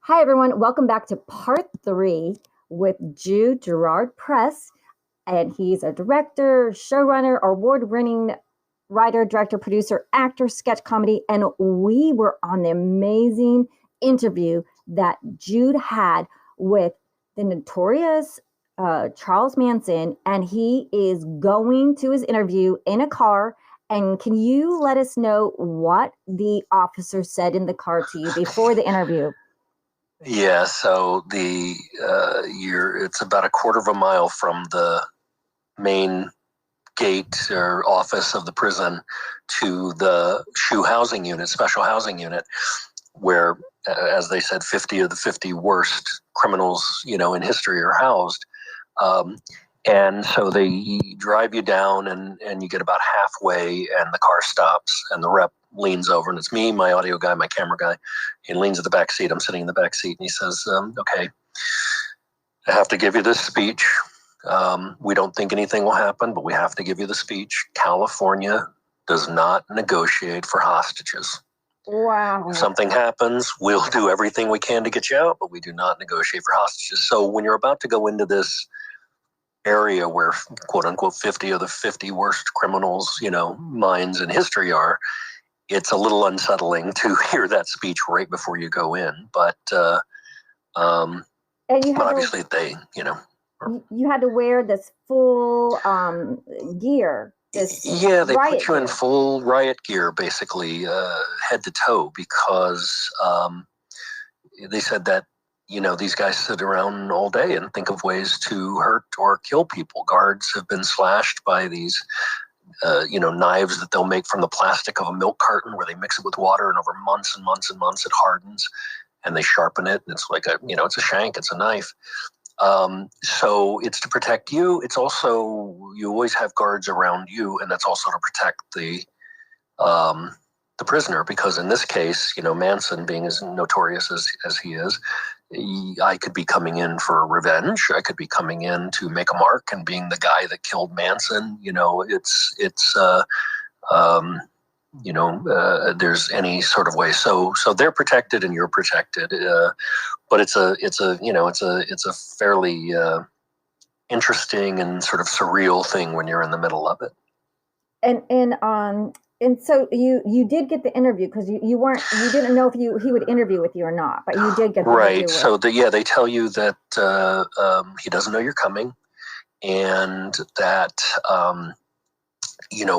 Hi, everyone. Welcome back to part 3 with Jude, Gerard, Prest. And he's a director, showrunner, award-winning writer, director, producer, actor, sketch comedy. And we were on the amazing interview that Jude had with the notorious Charles Manson. And he is going to his interview in a car. And can you let us know what the officer said in the car to you before the interview? Yeah, so it's about a quarter of a mile from the main gate or office of the prison to the special housing unit, where, as they said, 50 of the 50 worst criminals, in history are housed. And so they drive you down and you get about halfway and the car stops and the rep leans over, and it's me, my audio guy, my camera guy. He leans at the back seat. I'm sitting in the back seat, and he says, okay, I have to give you this speech. We don't think anything will happen, but we have to give you the speech. California does not negotiate for hostages. Wow. If something happens, we'll do everything we can to get you out, but we do not negotiate for hostages. So when you're about to go into this area where, quote unquote, 50 of the 50 worst criminals, minds in history are, it's a little unsettling to hear that speech right before you go in. But obviously you had to wear this full gear. They put you in full riot gear, basically, head to toe, because they said that, these guys sit around all day and think of ways to hurt or kill people. Guards have been slashed by these knives that they'll make from the plastic of a milk carton, where they mix it with water, and over months and months and months it hardens, and they sharpen it, and it's like it's a shank, it's a knife. So it's to protect you. It's also, you always have guards around you, and that's also to protect the prisoner, because in this case, Manson, being as notorious as he is, I could be coming in for revenge. I could be coming in to make a mark, and being the guy that killed Manson, there's any sort of way. So they're protected and you're protected. But it's a fairly interesting and sort of surreal thing when you're in the middle of it. And so you did get the interview, because you didn't know if he would interview with you or not, but you did get the interview. Right. So they tell you that he doesn't know you're coming, and that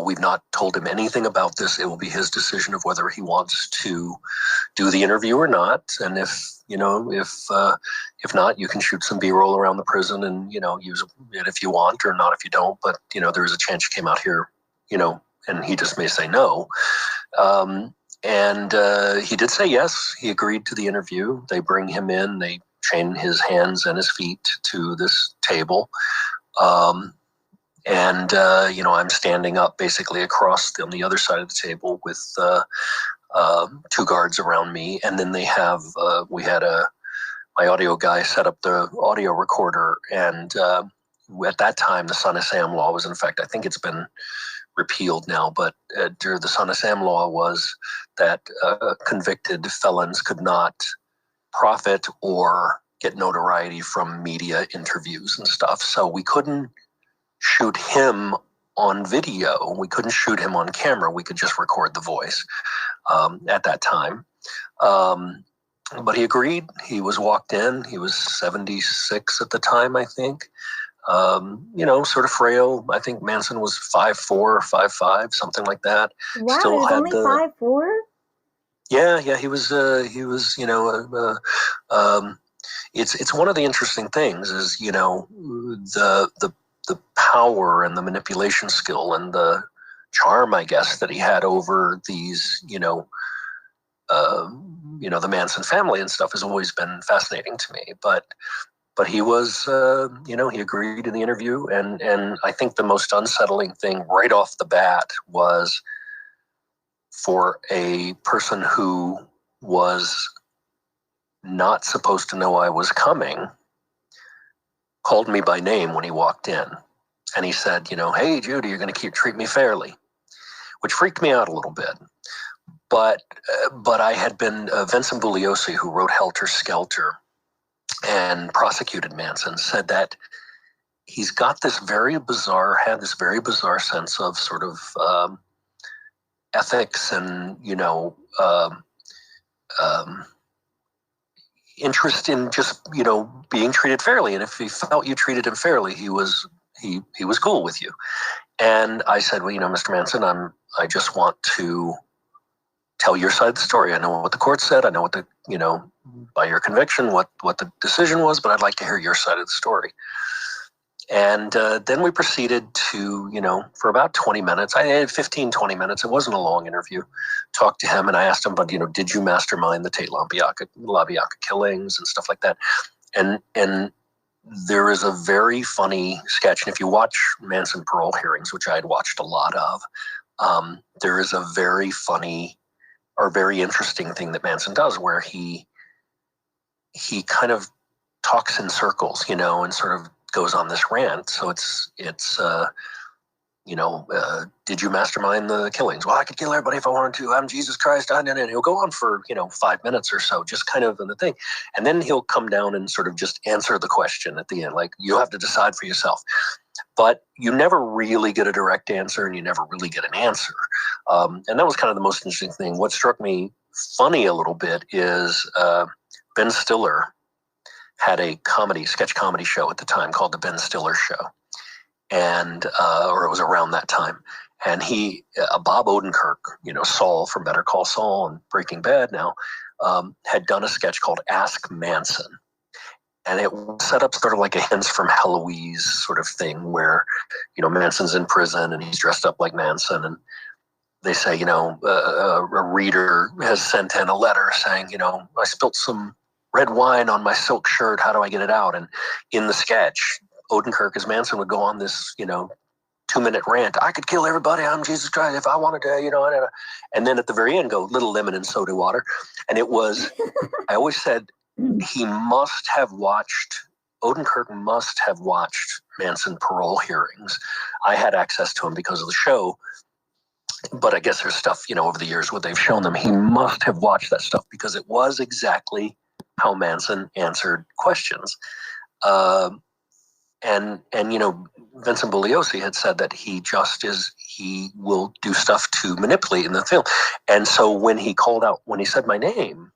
we've not told him anything about this. It will be his decision of whether he wants to do the interview or not. And if not, you can shoot some B-roll around the prison and use it if you want, or not if you don't. But there is a chance you came out here, and he just may say no. And he did say yes. He agreed to the interview. They bring him in. They chain his hands and his feet to this table. I'm standing up basically across on the other side of the table with two guards around me. And then they have, my audio guy set up the audio recorder. And at that time, the Son of Sam law was in effect. I think it's been repealed now, but the Son of Sam law was that convicted felons could not profit or get notoriety from media interviews and stuff. So we couldn't shoot him on video. We couldn't shoot him on camera. We could just record the voice at that time. But he agreed. He was walked in. He was 76 at the time, I think. Sort of frail. I think Manson was 5'4" or 5'5", something like that. Wow, he was only 5'4"? Yeah, he was. It's one of the interesting things is the power and the manipulation skill and the charm, I guess, that he had over these, the Manson family and stuff has always been fascinating to me. But he was, he agreed to the interview. And I think the most unsettling thing right off the bat was for a person who was not supposed to know I was coming, called me by name when he walked in. And he said, hey, Jude, you're going to treat me fairly, which freaked me out a little bit. but I had been Vincent Bugliosi, who wrote Helter Skelter and prosecuted Manson, said that he's got this very bizarre sense of sort of ethics and interest in just being treated fairly, and if he felt you treated him fairly, he was cool with you. And I said, well, Mr. Manson, I just want to tell your side of the story. I know what the court said. I know what the by your conviction what the decision was, but I'd like to hear your side of the story. And then we proceeded to, for about 20 minutes, I had 15, 20 minutes. It wasn't a long interview. Talked to him and I asked him, but, did you mastermind the Tate LaBianca killings and stuff like that? And there is a very funny sketch. And if you watch Manson parole hearings, which I had watched a lot of, there is a very funny or very interesting thing that Manson does where he kind of talks in circles, and sort of goes on this rant. So it's did you mastermind the killings? Well, I could kill everybody if I wanted to. I'm Jesus Christ. And he'll go on for 5 minutes or so, just kind of in the thing, and then he'll come down and sort of just answer the question at the end, like you have to decide for yourself. But you never really get a direct answer, and you never really get an answer. And that was kind of the most interesting thing. What struck me funny a little bit is Ben Stiller had a sketch comedy show at the time called The Ben Stiller Show. And, or it was around that time. And Bob Odenkirk, Saul from Better Call Saul and Breaking Bad now, had done a sketch called Ask Manson. And it was set up sort of like a Hints from Heloise sort of thing where, Manson's in prison and he's dressed up like Manson. And they say, a reader has sent in a letter saying, I spilt some red wine on my silk shirt. How do I get it out? And in the sketch, Odenkirk as Manson would go on this, 2-minute rant. I could kill everybody. I'm Jesus Christ if I wanted to, and then at the very end go little lemon and soda water. And it was, I always said Odenkirk must have watched Manson parole hearings. I had access to him because of the show, but I guess there's stuff, over the years where they've shown them. He must have watched that stuff because it was exactly how Manson answered questions. And Vincent Bugliosi had said that he will do stuff to manipulate in the film. And so when he said my name,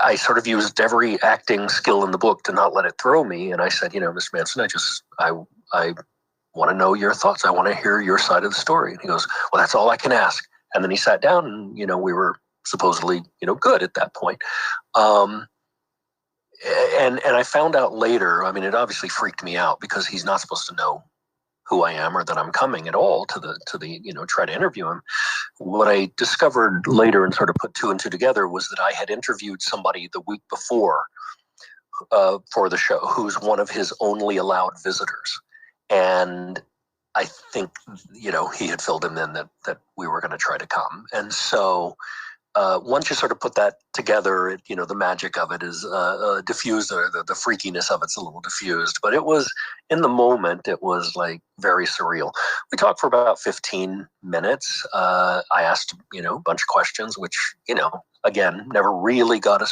I sort of used every acting skill in the book to not let it throw me. And I said, Mr. Manson, I want to know your thoughts. I want to hear your side of the story. And he goes, well, that's all I can ask. And then he sat down and, we were supposedly, good at that point. And I found out later, it obviously freaked me out because he's not supposed to know who I am or that I'm coming at all to the try to interview him. What I discovered later and sort of put two and two together was that I had interviewed somebody the week before for the show who's one of his only allowed visitors. And I think, he had filled him in that we were going to try to come. And so once you sort of put that together, the magic of it is diffused, or the freakiness of it's a little diffused. But it was, in the moment, it was like very surreal. We talked for about 15 minutes. I asked, a bunch of questions, which, again, never really got a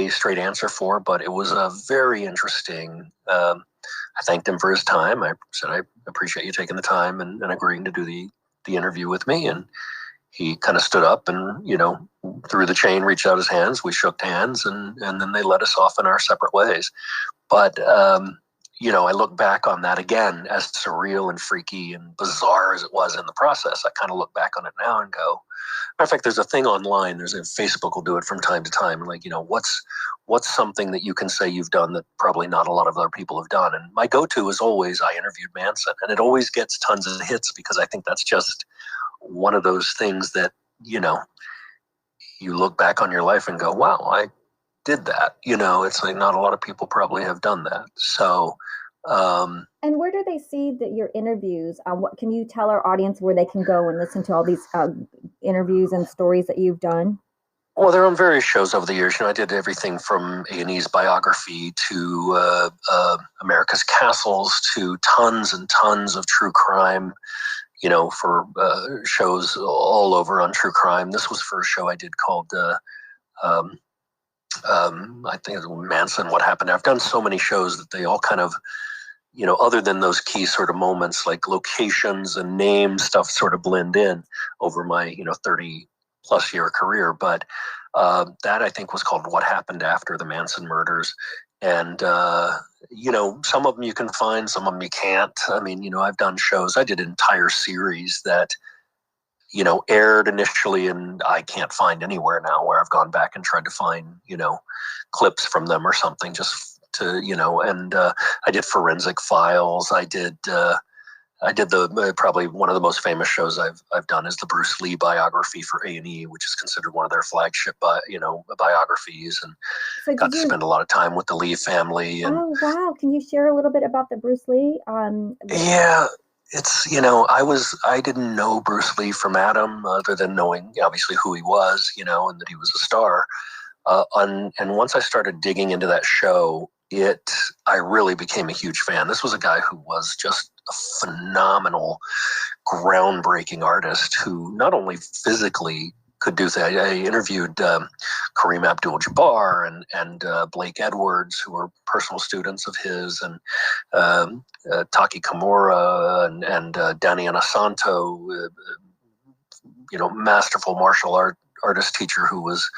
straight answer for, but it was a very interesting. I thanked him for his time. I said, I appreciate you taking the time and agreeing to do the interview with me. And he kind of stood up and, through the chain, reached out his hands. We shook hands and then they let us off in our separate ways. But, I look back on that again as surreal and freaky and bizarre as it was in the process. I kind of look back on it now and go, matter of fact, there's a thing online, Facebook will do it from time to time. Like, what's something that you can say you've done that probably not a lot of other people have done? And my go-to is always, I interviewed Manson, and it always gets tons of hits because I think that's just one of those things that, you look back on your life and go, wow, I did that. It's like not a lot of people probably have done that. So, and where do they see that your interviews? What can you tell our audience where they can go and listen to all these interviews and stories that you've done? Well, they're on various shows over the years. I did everything from A&E's Biography to America's Castles to tons and tons of true crime. for shows all over on true crime. This was for a show I did called, I think it was Manson, What Happened. I've done so many shows that they all kind of, other than those key sort of moments like locations and name stuff sort of blend in over my, 30 plus year career. But that I think was called What Happened After the Manson Murders. And, some of them you can find, some of them you can't. I mean, I've done shows. I did an entire series that, aired initially and I can't find anywhere now, where I've gone back and tried to find, clips from them or something just to, and I did Forensic Files. I did the probably one of the most famous shows I've done is the Bruce Lee biography for A&E, which is considered one of their flagship, biographies, and So got to spend a lot of time with the Lee family. And, oh wow! Can you share a little bit about the Bruce Lee? Yeah, it's I didn't know Bruce Lee from Adam, other than knowing obviously who he was, and that he was a star. And once I started digging into that show, I really became a huge fan. This was a guy who was just a phenomenal, groundbreaking artist who not only physically could do things. I interviewed Kareem Abdul-Jabbar and Blake Edwards, who were personal students of his, and Taki Kimura and Danny Inosanto, masterful martial artist teacher who was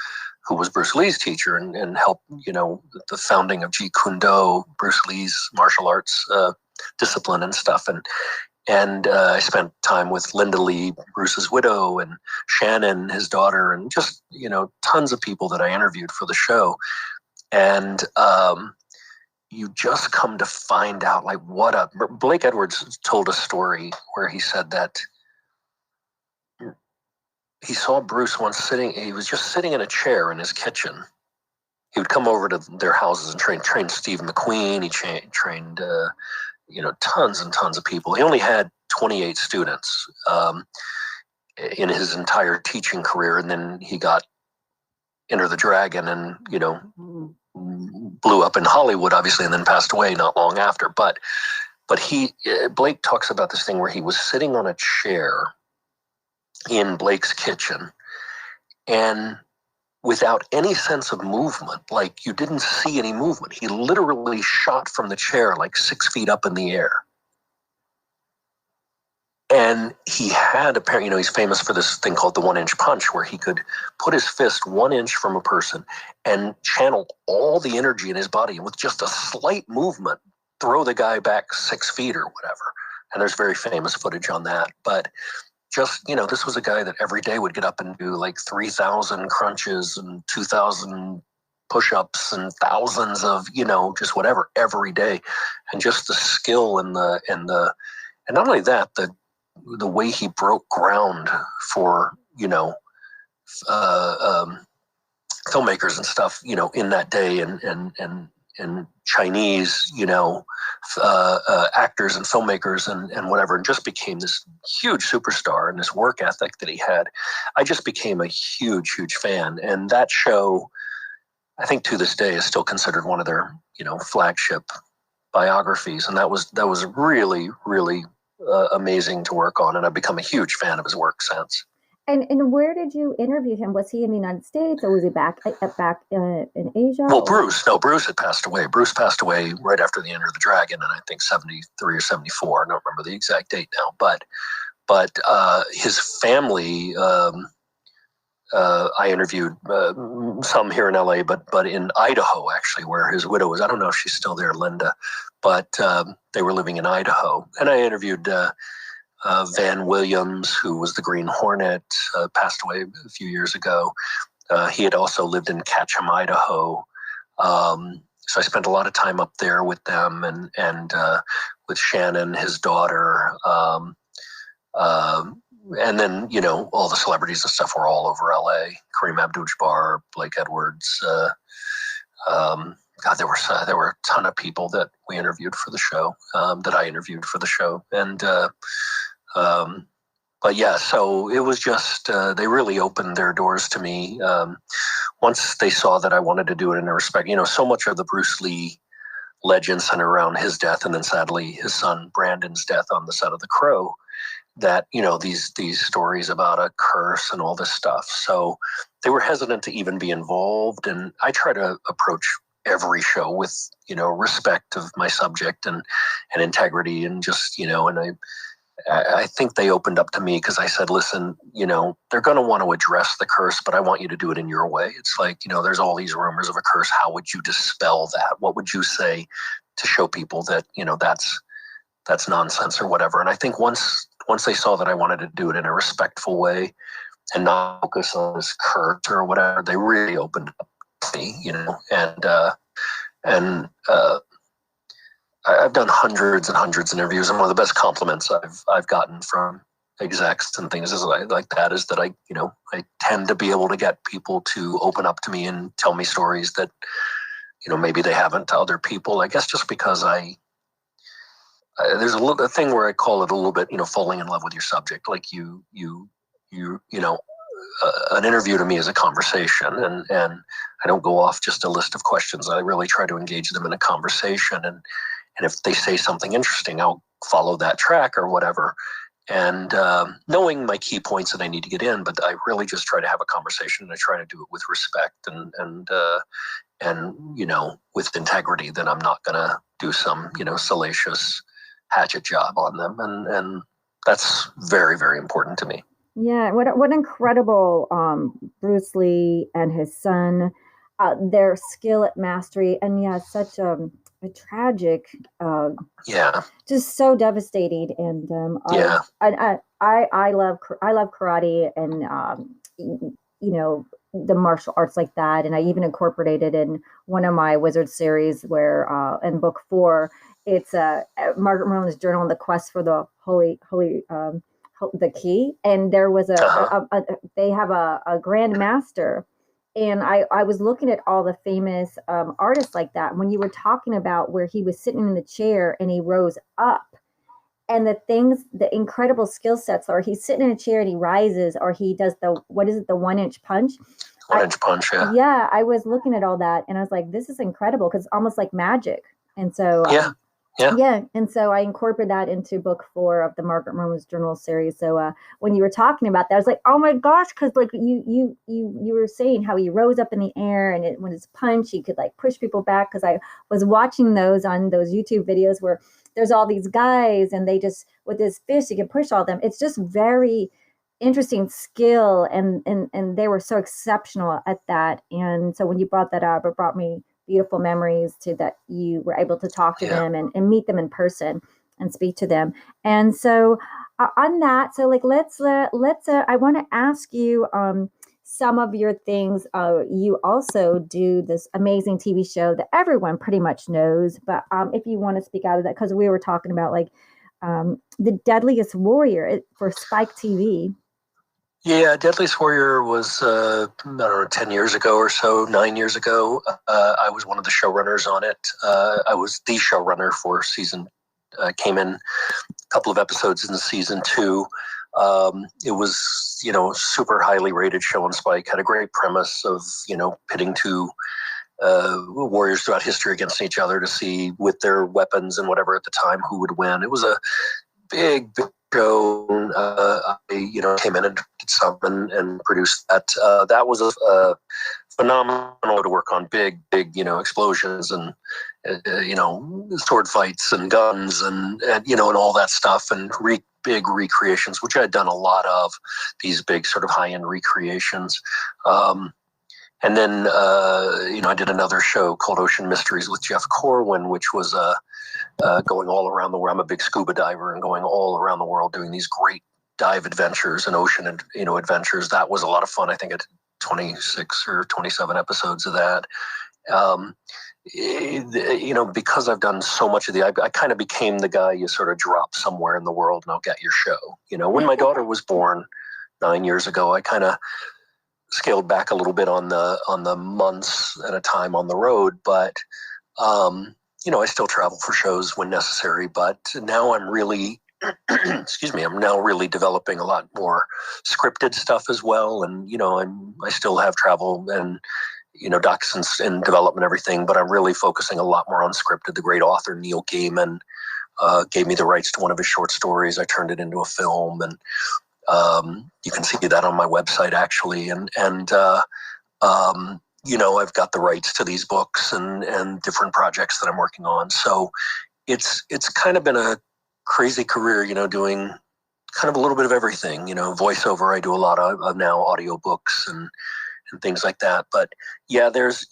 Bruce Lee's teacher and helped, the founding of Jeet Kune Do, Bruce Lee's martial arts discipline and stuff. And I spent time with Linda Lee, Bruce's widow, and Shannon, his daughter, and just, tons of people that I interviewed for the show. And you just come to find out, like, Blake Edwards told a story where he said that he saw Bruce once he was just sitting in a chair in his kitchen. He would come over to their houses and train Steve McQueen. He trained, tons and tons of people. He only had 28 students in his entire teaching career. And then he got Enter the Dragon and, blew up in Hollywood, obviously, and then passed away not long after. But Blake talks about this thing where he was sitting on a chair in Blake's kitchen, and without any sense of movement, like you didn't see any movement, he literally shot from the chair like 6 feet up in the air. And he had apparently, he's famous for this thing called the 1-inch punch, where he could put his fist 1 inch from a person and channel all the energy in his body, and with just a slight movement, throw the guy back 6 feet or whatever. And there's very famous footage on that. But just, this was a guy that every day would get up and do like 3,000 crunches and 2,000 push-ups and thousands of, just whatever every day. And just the skill and not only that, the way he broke ground for, filmmakers and stuff, in that day, and Chinese, actors and filmmakers and whatever, and just became this huge superstar, and this work ethic that he had. I just became a huge, huge fan. And that show, I think to this day, is still considered one of their, flagship biographies. And that was really, really amazing to work on. And I've become a huge fan of his work since. And where did you interview him? Was he in the United States, or was he back in Asia? Well, Bruce had passed away. Bruce passed away right after the Enter the Dragon, and I think 73 or 74. I don't remember the exact date now. But his family, I interviewed some here in LA, but in Idaho, actually, where his widow was. I don't know if she's still there, Linda, but they were living in Idaho. And I interviewed Van Williams, who was the Green Hornet, passed away a few years ago. He had also lived in Ketchum, Idaho. So I spent a lot of time up there with them and with Shannon, his daughter. And then, all the celebrities and stuff were all over LA. Kareem Abdul-Jabbar, Blake Edwards. God, there were a ton of people that we interviewed for the show, that I interviewed for the show. And, but yeah, so it was just, they really opened their doors to me. Once they saw that I wanted to do it in a respect, so much of the Bruce Lee legend centered around his death, and then sadly his son Brandon's death on the set of The Crow. that, these stories about a curse and all this stuff. So they were hesitant to even be involved. And I try to approach every show with, respect of my subject and integrity, and just, and I think they opened up to me because I said, listen, they're going to want to address the curse, but I want you to do it in your way. It's like, there's all these rumors of a curse. How would you dispel that? What would you say to show people that, that's nonsense or whatever? And I think once they saw that I wanted to do it in a respectful way and not focus on this curse or whatever, they really opened up to me, and I've done hundreds and hundreds of interviews, and one of the best compliments I've gotten from execs and things like that is that I tend to be able to get people to open up to me and tell me stories that, maybe they haven't to other people. I guess just because there's a thing where I call it a little bit, falling in love with your subject. Like an interview to me is a conversation, and I don't go off just a list of questions. I really try to engage them in a conversation, and if they say something interesting, I'll follow that track or whatever. And knowing my key points that I need to get in, but I really just try to have a conversation, and I try to do it with respect and with integrity. That I'm not going to do some salacious hatchet job on them, and that's very, very important to me. Yeah, what incredible Bruce Lee and his son, their skill at mastery, and such a tragic, just so devastating. And I love karate and the martial arts like that, and I even incorporated in one of my Wizard series where in book 4, it's Margaret Merlin's journal and the quest for the holy the key, and there was they have a grand master, and I was looking at all the famous artists like that. When you were talking about where he was sitting in the chair and he rose up, and the incredible skill sets, or he's sitting in a chair and he rises, or he does the 1-inch punch. 1-inch punch, yeah. Yeah, I was looking at all that and I was like, this is incredible, because it's almost like magic. And so and so I incorporated that into book 4 of the Margaret Merlin's Journal series. So when you were talking about that, I was like, oh my gosh, because like you were saying how he rose up in the air, and when his punch, he could like push people back. Because I was watching those on those YouTube videos where there's all these guys, and they just, with this fist, he can push all of them. It's just very interesting skill, and they were so exceptional at that. And so when you brought that up, it brought me beautiful memories to that you were able to talk to them and meet them in person and speak to them. And so on that, so like let's I want to ask you some of your things. You also do this amazing TV show that everyone pretty much knows, but if you want to speak out of that, because we were talking about like The Deadliest Warrior for Spike TV. Yeah, Deadliest Warrior was, I don't know, 10 years ago or so, 9 years ago. I was one of the showrunners on it. I was the showrunner for season, came in a couple of episodes in season 2. It was, super highly rated show on Spike, had a great premise of, pitting two warriors throughout history against each other to see, with their weapons and whatever at the time, who would win. It was a big show. I came in and did some and produced that. That was a phenomenal to work on. Big explosions and sword fights and guns and all that stuff, and big recreations, which I'd done a lot of, these big sort of high-end recreations. And then I did another show called Ocean Mysteries with Jeff Corwin, which was going all around the world. I'm a big scuba diver, and going all around the world doing these great dive adventures and ocean adventures. That was a lot of fun. I think I did 26 or 27 episodes of that. Because I've done so much of I kind of became the guy you sort of drop somewhere in the world and I'll get your show. When my daughter was born 9 years ago, I kind of scaled back a little bit on the months at a time on the road, but I still travel for shows when necessary. But now I'm really I'm now really developing a lot more scripted stuff as well, and I still have travel and docs and development and everything, but I'm really focusing a lot more on scripted. The great author Neil Gaiman gave me the rights to one of his short stories. I turned it into a film, and you can see that on my website, actually. I've got the rights to these books and different projects that I'm working on. So it's kind of been a crazy career, doing kind of a little bit of everything. Voiceover, I do a lot of now, audiobooks and things like that. But yeah, there's,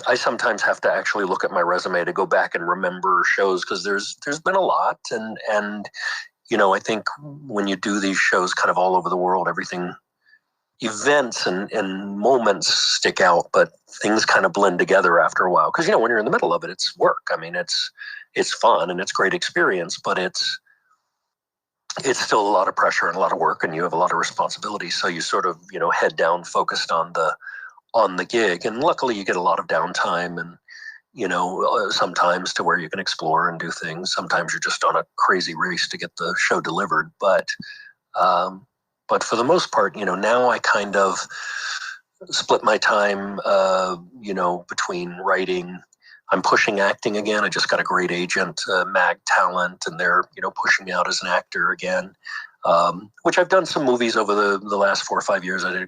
I sometimes have to actually look at my resume to go back and remember shows, because there's been a lot. And I think when you do these shows kind of all over the world, events and moments stick out, but things kind of blend together after a while. Because, when you're in the middle of it, it's work. I mean, it's fun and it's great experience, but it's still a lot of pressure and a lot of work, and you have a lot of responsibility. So you sort of, head down, focused on the gig. And luckily you get a lot of downtime, and, sometimes to where you can explore and do things. Sometimes you're just on a crazy race to get the show delivered. But for the most part, now I kind of split my time, between writing. I'm pushing acting again. I just got a great agent, Mag Talent, and they're, pushing me out as an actor again, which I've done some movies over the last 4 or 5 years. I did a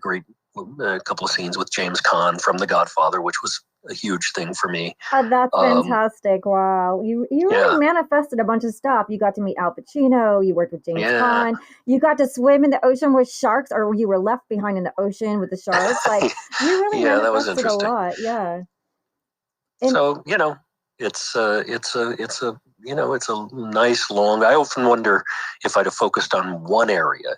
couple of scenes with James Caan from The Godfather, which was a huge thing for me. Oh, that's fantastic. Wow. You really manifested a bunch of stuff. You got to meet Al Pacino. You worked with James Caan. You got to swim in the ocean with sharks, or you were left behind in the ocean with the sharks. Like, you really manifested that was interesting. A lot. Yeah. And so, it's a nice long, I often wonder if I'd have focused on one area,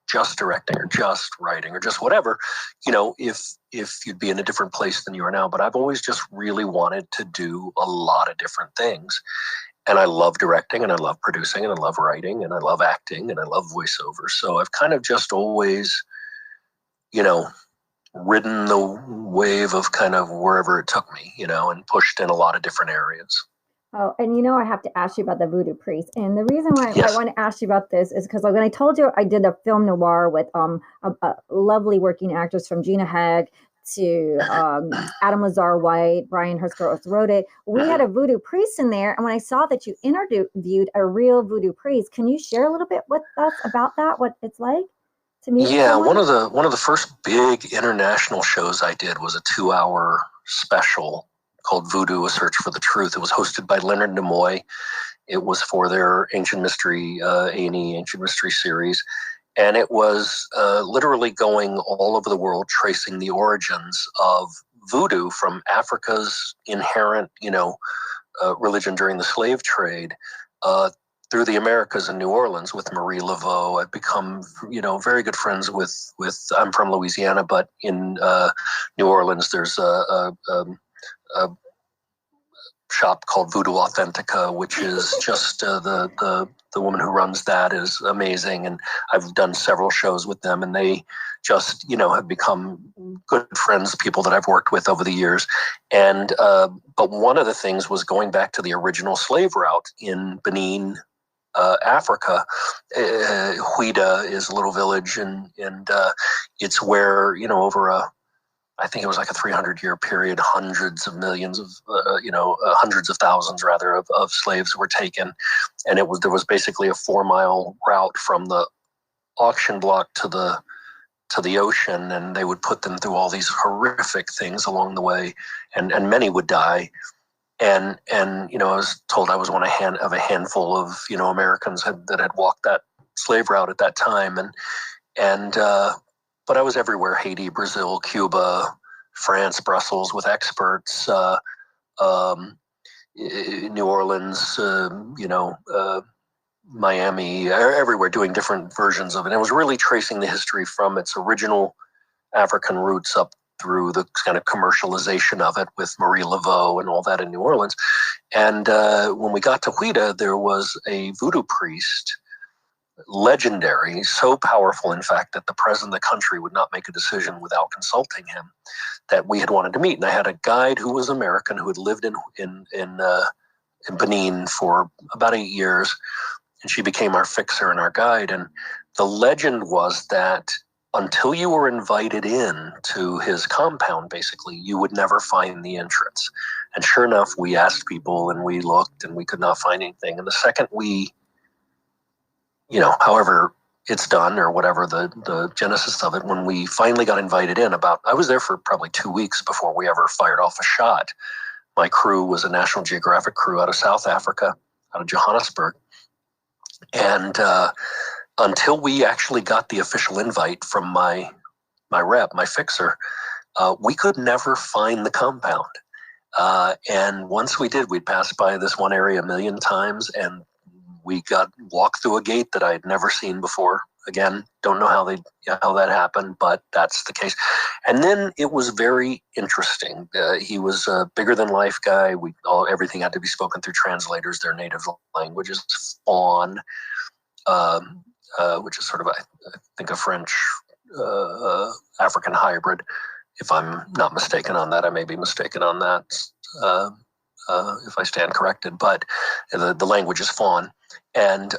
just directing or just writing or just whatever, if you'd be in a different place than you are now. But I've always just really wanted to do a lot of different things. And I love directing, and I love producing, and I love writing, and I love acting, and I love voiceover. So I've kind of just always, ridden the wave of kind of wherever it took me, and pushed in a lot of different areas. Oh, and I have to ask you about the voodoo priest. And the reason why I want to ask you about this is because when I told you I did a film noir with a lovely working actress, from Gina Hegg to Adam Lazar White, Brian Hersker wrote it. We had a voodoo priest in there. And when I saw that you interviewed a real voodoo priest, can you share a little bit with us about that, what it's like to meet someone? one of the first big international shows I did was a 2-hour special called Voodoo: A Search for the Truth. It was hosted by Leonard Nimoy. It was for their Ancient Mystery, A&E Ancient Mystery series. And it was literally going all over the world, tracing the origins of voodoo from Africa's inherent, religion during the slave trade, through the Americas and New Orleans with Marie Laveau. I've become, very good friends with I'm from Louisiana, but in New Orleans, there's a shop called Voodoo Authentica, which is just the woman who runs that is amazing. And I've done several shows with them, and they just, have become good friends, people that I've worked with over the years. And, but one of the things was going back to the original slave route in Benin, Africa. Huida is a little village, and it's where, over I think it was like a 300-year period, hundreds of millions of, hundreds of thousands rather of slaves were taken. And there was basically a 4-mile route from the auction block to the ocean, and they would put them through all these horrific things along the way, and many would die. And I was told I was one of a handful of, Americans that had walked that slave route at that time. But I was everywhere: Haiti, Brazil, Cuba, France, Brussels, with experts, New Orleans, Miami, everywhere, doing different versions of it. And it was really tracing the history from its original African roots up through the kind of commercialization of it with Marie Laveau and all that in New Orleans. And when we got to Huida, there was a voodoo priest, legendary, so powerful, in fact, that the president of the country would not make a decision without consulting him, that we had wanted to meet. And I had a guide who was American, who had lived in Benin for about 8 years, and she became our fixer and our guide. And the legend was that until you were invited in to his compound, basically, you would never find the entrance. And sure enough, we asked people and we looked and we could not find anything. And the second we, however it's done or whatever the genesis of it, when we finally got invited in, I was there for probably 2 weeks before we ever fired off a shot. My crew was a National Geographic crew out of South Africa, out of Johannesburg. And until we actually got the official invite from my rep, my fixer, we could never find the compound. And once we did, we'd passed by this one area 1 million times, and we walked through a gate that I had never seen before. Again, don't know how that happened, but that's the case. And then it was very interesting. He was a bigger than life guy. Everything had to be spoken through translators. Their native language is Fawn, which is sort of, I think, a French African hybrid. If I'm not mistaken on that, I may be mistaken on that. If I stand corrected, but the language is Fawn. And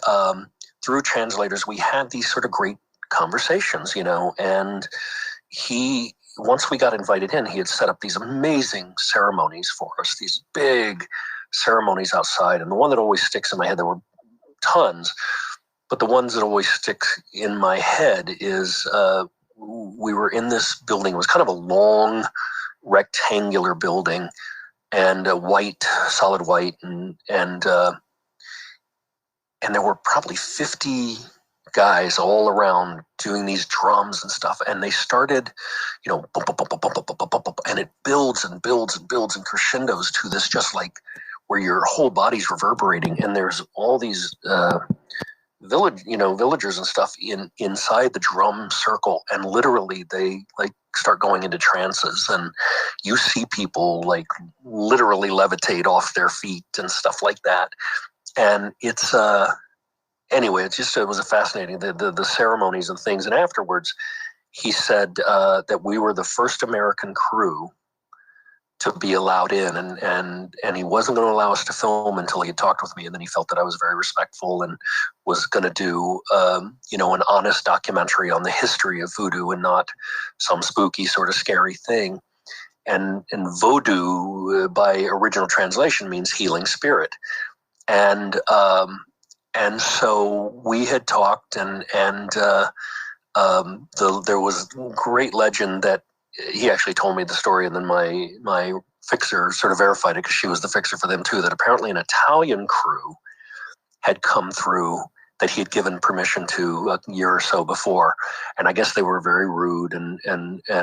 through translators, we had these sort of great conversations, and once we got invited in, he had set up these amazing ceremonies for us, these big ceremonies outside. And the one that always sticks in my head, there were tons, but the ones that always stick in my head is we were in this building. It was kind of a long rectangular building, and solid white, and there were probably 50 guys all around doing these drums and stuff. And they started, bum, bum, bum, bum, bum, bum, bum, bum, bum, and it builds and builds and builds and crescendos to this, just like where your whole body's reverberating. And there's all these villagers and stuff inside the drum circle, and literally they start going into trances, and you see people literally levitate off their feet and stuff like that. And it's anyway, it was a fascinating the ceremonies and things. And afterwards, he said that we were the first American crew to be allowed in, and he wasn't going to allow us to film until he had talked with me, and then he felt that I was very respectful and was going to do an honest documentary on the history of voodoo and not some spooky sort of scary thing. And voodoo, by original translation, means healing spirit. And so we had talked, and there was great legend that he actually told me the story, and then my fixer sort of verified it, because she was the fixer for them too, that apparently an Italian crew had come through that he had given permission to a year or so before, and I guess they were very rude and Oh no,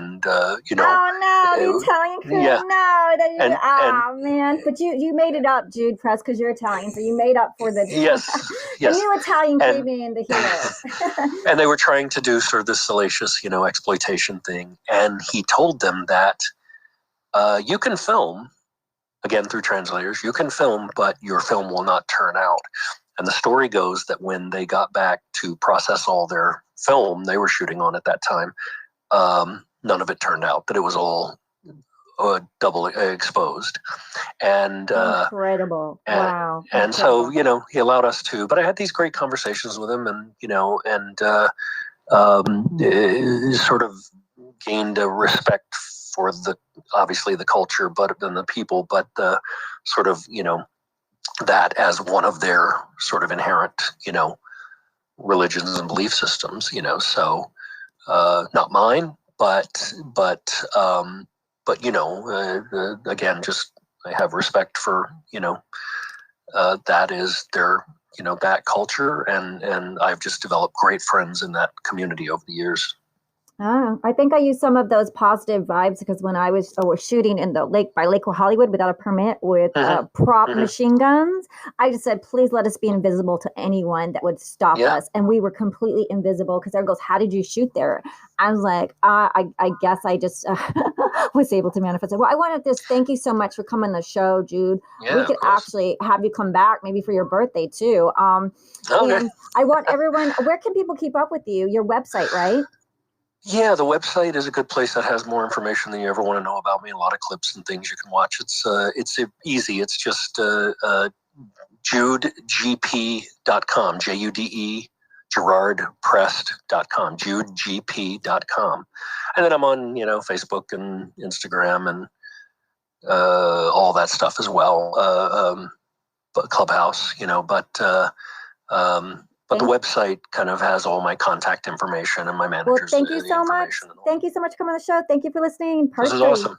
the Italian crew! Yeah. No, man! But you made it up, Jude, Prest, because you're Italian, so you made up for the the new Italian came in, the hero. And they were trying to do sort of this salacious, exploitation thing, and he told them that you can film, again through translators, you can film, but your film will not turn out. And the story goes that when they got back to process all their film they were shooting on at that time, none of it turned out, that it was all double exposed. And incredible. Wow. And so, he allowed us to, but I had these great conversations with him, and, sort of gained a respect for obviously the culture, but then the people, but the sort of, that as one of their sort of inherent, religions and belief systems, so not mine, but again, just I have respect for, that is their, that culture, and I've just developed great friends in that community over the years. I think I used some of those positive vibes, because when I was shooting in the lake by Lake Hollywood without a permit with prop machine guns, I just said, please let us be invisible to anyone that would stop us. And we were completely invisible, because everyone goes, how did you shoot there? I was like, I guess I just was able to manifest it. Well, I wanted to thank you so much for coming on the show, Jude. Yeah, we could actually have you come back maybe for your birthday too. Okay. And I want everyone, where can people keep up with you? Your website, right? Yeah, the website is a good place that has more information than you ever want to know about me. A lot of clips and things you can watch. It's easy. It's just judegp.com, Jude, GerardPrest.com, judegp.com. And then I'm on, Facebook and Instagram and all that stuff as well. But Clubhouse, but the website kind of has all my contact information and my manager's Well, thank you so much. Thank you so much for coming on the show. Thank you for listening. This is awesome.